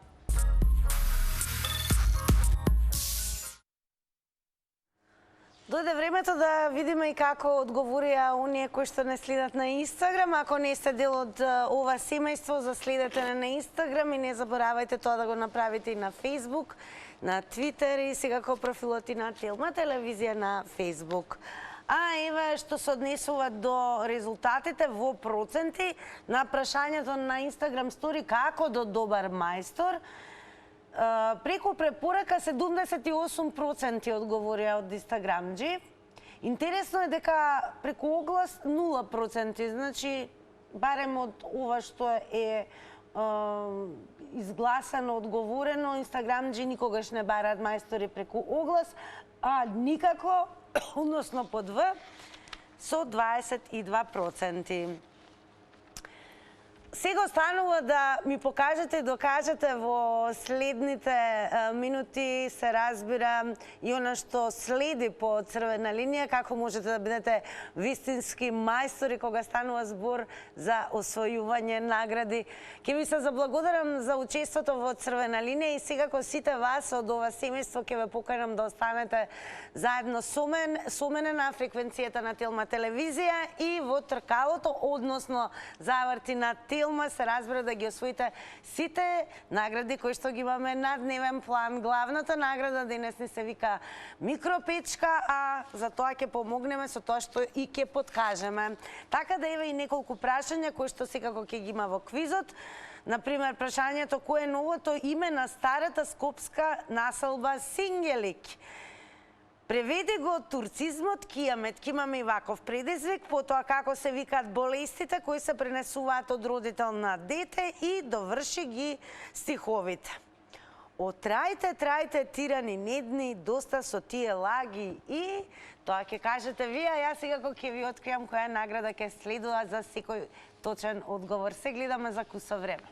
Дојде времето да видиме и како одговорија оние кои што не следат на Инстаграм. Ако не сте дел од ова семејство, заследете на Инстаграм и не заборавајте тоа да го направите и на Фейсбук, на Твитер и секако профилот и на Телма телевизија на Фейсбук. А еве што се однесува до резултатите во проценти на прашањето на Instagram Story како до добар мајстор. Преку препорака 78% одговорија од инстаграмџи. Интересно е дека преку оглас 0%, значи барем од ова што е изгласано, одговорено, инстаграмџи никогаш не бараат мајстори преку оглас, а никако, односно под В, со 22%. Сега останува да ми покажете и докажете во следните минути, се разбира, и она што следи по црвена линија, како можете да бидете вистински мајстори кога станува збор за освојување награди. Ке ви се заблагодарам за учеството во црвена линија и секако сите вас од ова семејство ке ве поканам да останете заедно со мене на фреквенцијата на Телма телевизија и во тркалото, односно заврти на Телма, се разбира да ги освоите сите награди кои што ги имаме на дневен план. Главната награда денес ни се вика микропечка, а за тоа ќе помогнеме со тоа што и ќе подкажеме. Така да еве и неколку прашања кои што секако ќе ги има во квизот. Например, прашањето кој е новото име на старата скопска населба Сингелик. Преведи го турцизмот кијамет. Ке имаме и ваков предизвик, потоа како се викаат болестите кои се пренесуваат од родител на дете и доврши ги стиховите. Трајте, тирани недни, доста со тие лаги и тоа ќе кажете вие, а јас секако ќе ви откријам која награда ќе следува за секој точен одговор. Се гледаме за кусо време.